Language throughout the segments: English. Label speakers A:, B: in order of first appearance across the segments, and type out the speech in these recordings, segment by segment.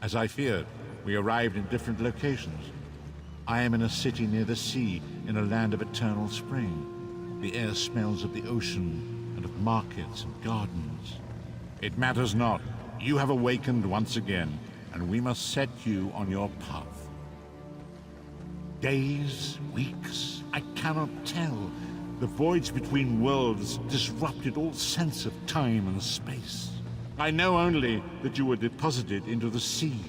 A: As I feared, we arrived in different locations. I am in a city near the sea, in a land of eternal spring. The air smells of the ocean and of markets and gardens. It matters not. You have awakened once again, and we must set you on your path. Days, weeks, I cannot tell. The voids between worlds disrupted all sense of time and space. I know only that you were deposited into the sea,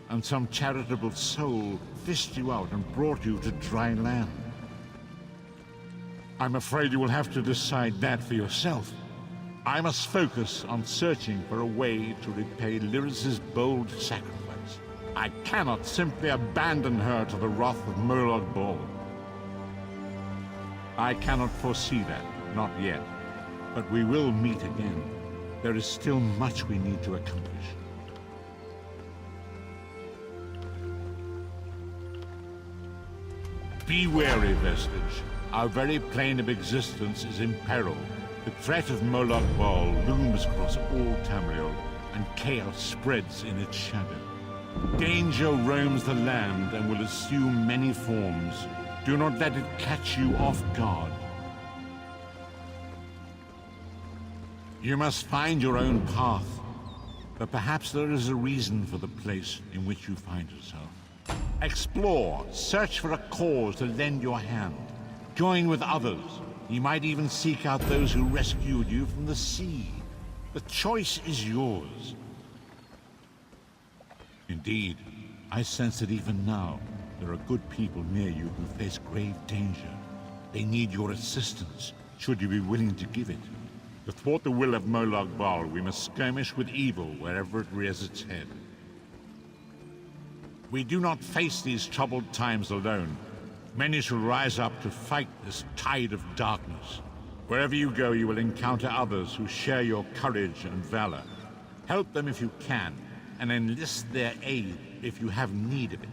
A: and some charitable soul fished you out and brought you to dry land. I'm afraid you will have to decide that for yourself. I must focus on searching for a way to repay Lyris's bold sacrifice. I cannot simply abandon her to the wrath of Molag Bal. I cannot foresee that, not yet. But we will meet again. There is still much we need to accomplish. Be wary, Vestige. Our very plane of existence is in peril. The threat of Molag Bal looms across all Tamriel, and chaos spreads in its shadow. Danger roams the land and will assume many forms. Do not let it catch you off guard. You must find your own path, but perhaps there is a reason for the place in which you find yourself. Explore, search for a cause to lend your hand. Join with others. You might even seek out those who rescued you from the sea. The choice is yours. Indeed, I sense that even now, there are good people near you who face grave danger. They need your assistance, should you be willing to give it. To thwart the will of Molag Bal, we must skirmish with evil wherever it rears its head. We do not face these troubled times alone. Many shall rise up to fight this tide of darkness. Wherever you go, you will encounter others who share your courage and valor. Help them if you can, and enlist their aid if you have need of it.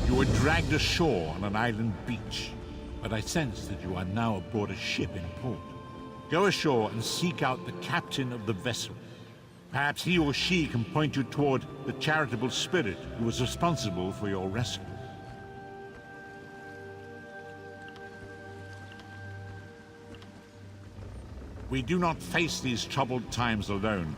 A: You were dragged ashore on an island beach, but I sense that you are now aboard a ship in port. Go ashore and seek out the captain of the vessel. Perhaps he or she can point you toward the charitable spirit who was responsible for your rescue. We do not face these troubled times alone.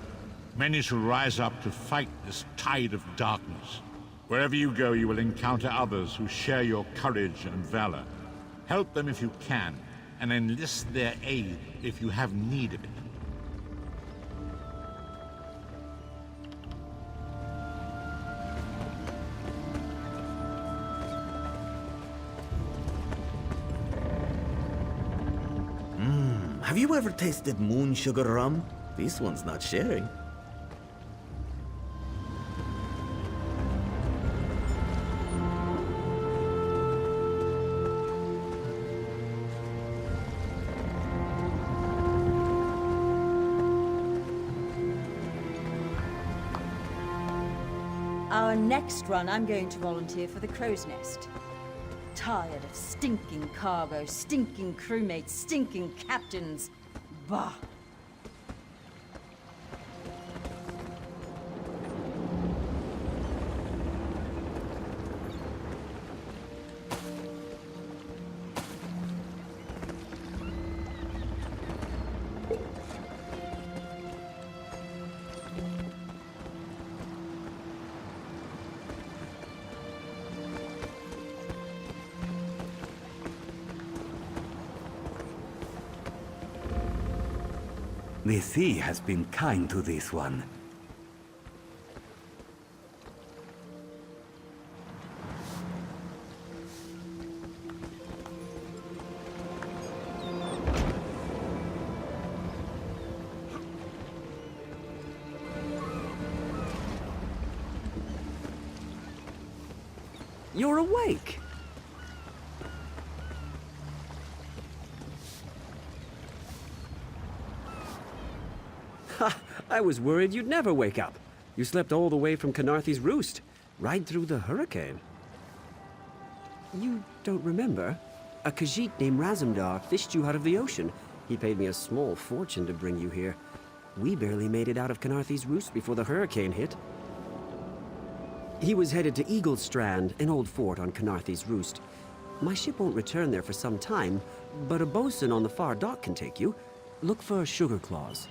A: Many shall rise up to fight this tide of darkness. Wherever you go, you will encounter others who share your courage and valor. Help them if you can, and enlist their aid if you have need of it.
B: Have you ever tasted moon sugar rum? This one's not sharing.
C: Our next run, I'm going to volunteer for the Crow's Nest. Tired of stinking cargo, stinking crewmates, stinking captains. Bah!
D: The sea has been kind to this one.
E: You're awake! Ha! I was worried you'd never wake up. You slept all the way from Canarthy's roost, right through the hurricane. You don't remember? A Khajiit named Razumdar fished you out of the ocean. He paid me a small fortune to bring you here. We barely made it out of Canarthy's Roost before the hurricane hit. He was headed to Eagle Strand, an old fort on Canarthy's Roost. My ship won't return there for some time, but a bosun on the far dock can take you. Look for Sugar Claws.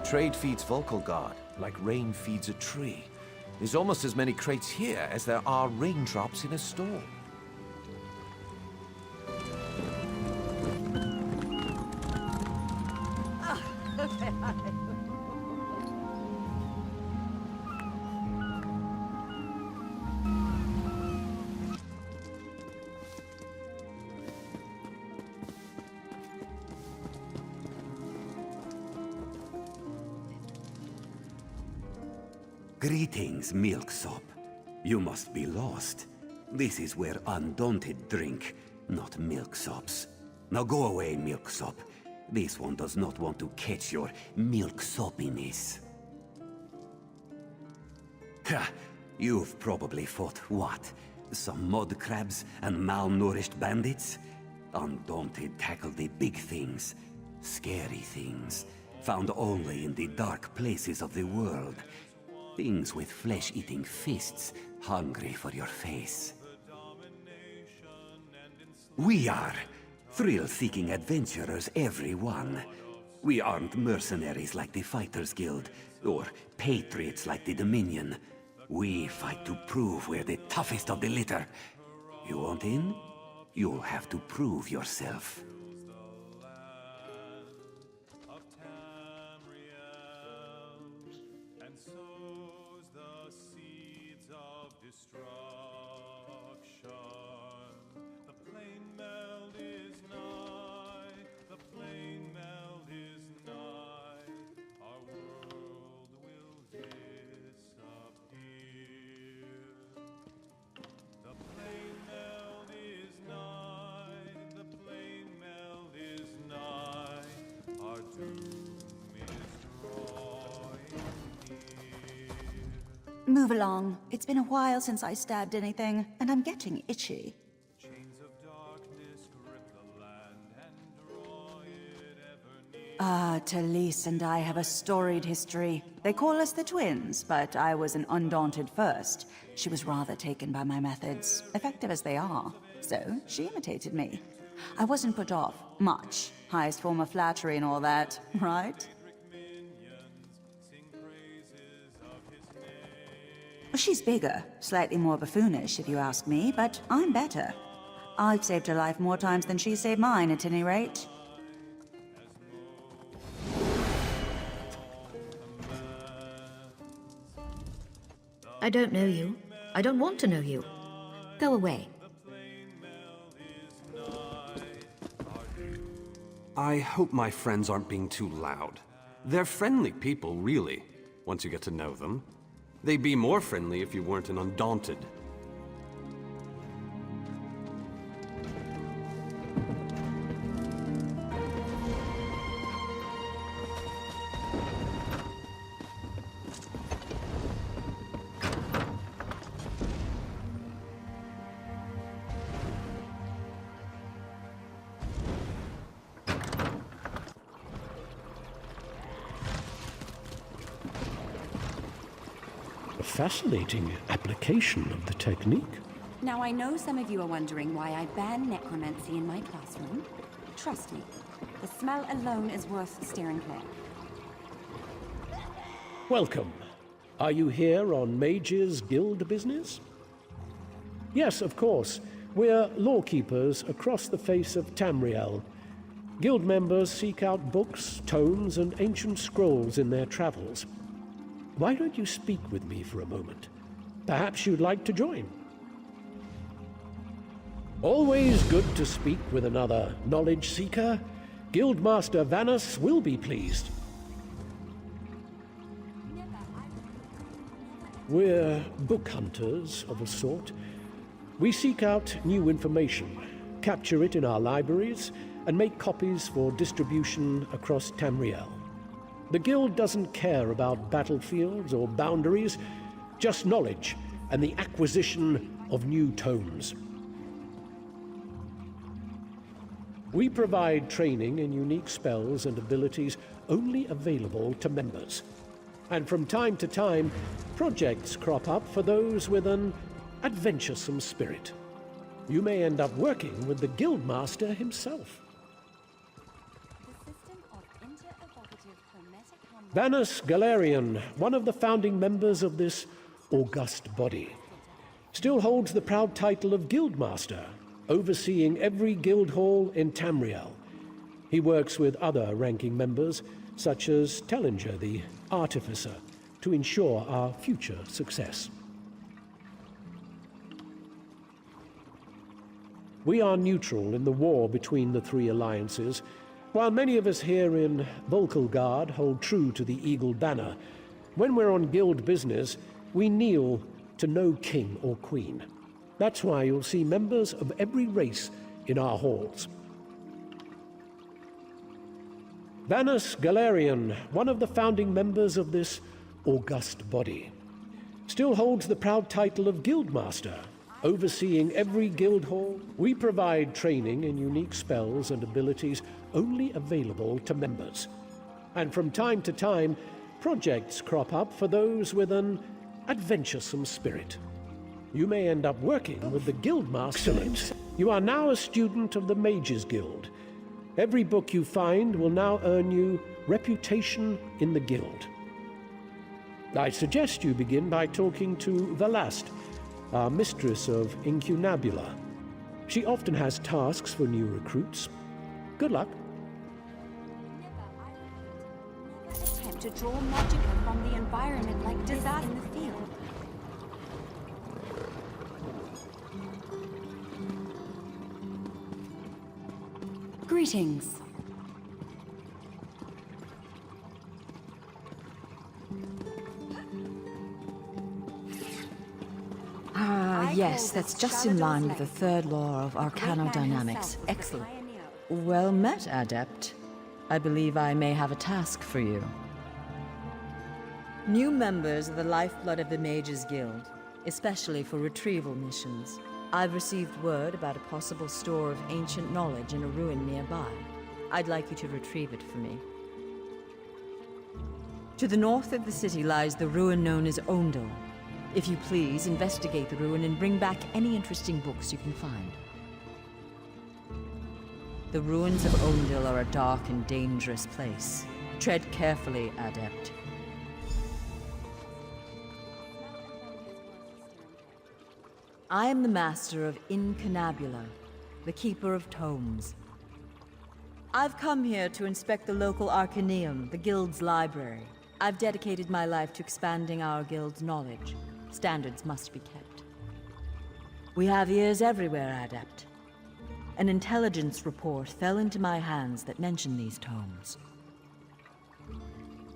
F: Trade feeds Volkelgard, like rain feeds a tree. There's almost as many crates here as there are raindrops in a storm.
D: Greetings, Milksop. You must be lost. This is where Undaunted drink, not Milksops. Now go away, Milksop. This one does not want to catch your milksopiness. Ha! You've probably fought what? Some mud crabs and malnourished bandits? Undaunted tackle the big things, scary things, found only in the dark places of the world. Things with flesh-eating fists, hungry for your face. We are thrill-seeking adventurers, every one. We aren't mercenaries like the Fighters Guild, or patriots like the Dominion. We fight to prove we're the toughest of the litter. You want in? You'll have to prove yourself.
C: Move along. It's been a while since I stabbed anything, and I'm getting itchy. Ah, Talise and I have a storied history. They call us the twins, but I was an Undaunted first. She was rather taken by my methods, effective as they are. So, she imitated me. I wasn't put off, much. Highest form of flattery and all that, right? She's bigger, slightly more buffoonish if you ask me, but I'm better. I've saved her life more times than she saved mine, at any rate.
G: I don't know you. I don't want to know you. Go away.
H: I hope my friends aren't being too loud. They're friendly people, really, once you get to know them. They'd be more friendly if you weren't an Undaunted.
I: Fascinating application of the technique.
J: Now, I know some of you are wondering why I ban necromancy in my classroom. Trust me, the smell alone is worth steering clear.
I: Welcome. Are you here on Mages Guild business? Yes, of course. We're lawkeepers across the face of Tamriel. Guild members seek out books, tomes, and ancient scrolls in their travels. Why don't you speak with me for a moment? Perhaps you'd like to join. Always good to speak with another knowledge seeker. Guildmaster Vanus will be pleased. We're book hunters of a sort. We seek out new information, capture it in our libraries, and make copies for distribution across Tamriel. The Guild doesn't care about battlefields or boundaries, just knowledge and the acquisition of new tomes. We provide training in unique spells and abilities only available to members. And from time to time, projects crop up for those with an adventuresome spirit. You may end up working with the Guildmaster himself. Vanus Galerian, one of the founding members of this august body, still holds the proud title of Guildmaster, overseeing every guild hall in Tamriel. He works with other ranking members, such as Tellinger, the Artificer, to ensure our future success. We are neutral in the war between the three alliances. While many of us here in Volkelgard hold true to the Eagle Banner, when we're on guild business, we kneel to no king or queen. That's why you'll see members of every race in our halls. Vanus Galerian, one of the founding members of this august body, still holds the proud title of Guildmaster, overseeing every guild hall. We provide training in unique spells and abilities only available to members. And from time to time, projects crop up for those with an adventuresome spirit. You may end up working with the Guildmaster. Excellent. You are now a student of the Mages Guild. Every book you find will now earn you reputation in the Guild. I suggest you begin by talking to Velast, our mistress of Incunabula. She often has tasks for new recruits. Good luck.
J: Attempt to draw magicka from the environment like disaster in the field. Greetings.
K: Yes, that's just in line with the third law of arcanodynamics. Excellent. Well met, Adept. I believe I may have a task for you. New members are the lifeblood of the Mages Guild, especially for retrieval missions. I've received word about a possible store of ancient knowledge in a ruin nearby. I'd like you to retrieve it for me. To the north of the city lies the ruin known as Ondel. If you please, investigate the ruin and bring back any interesting books you can find. The ruins of Ondel are a dark and dangerous place. Tread carefully, Adept. I am the master of Incunabula, the keeper of tomes. I've come here to inspect the local Arcaneum, the Guild's library. I've dedicated my life to expanding our Guild's knowledge. Standards must be kept. We have ears everywhere, Adept. An intelligence report fell into my hands that mentioned these tomes.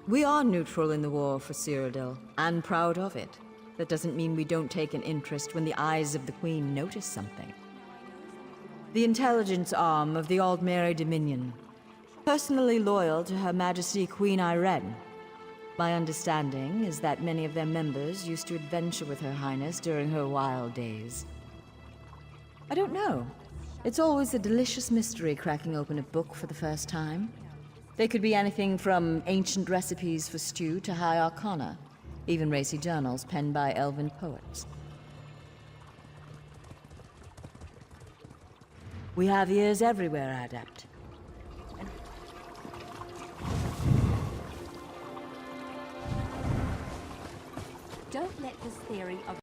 K: We are neutral in the war for Cyrodiil, and proud of it. That doesn't mean we don't take an interest when the eyes of the Queen notice something. The intelligence arm of the Aldmeri Dominion, personally loyal to Her Majesty Queen Irene. My understanding is that many of their members used to adventure with Her Highness during her wild days. I don't know. It's always a delicious mystery cracking open a book for the first time. They could be anything from ancient recipes for stew to high arcana, even racy journals penned by elven poets. We have ears everywhere, Adept.
J: Don't let this theory of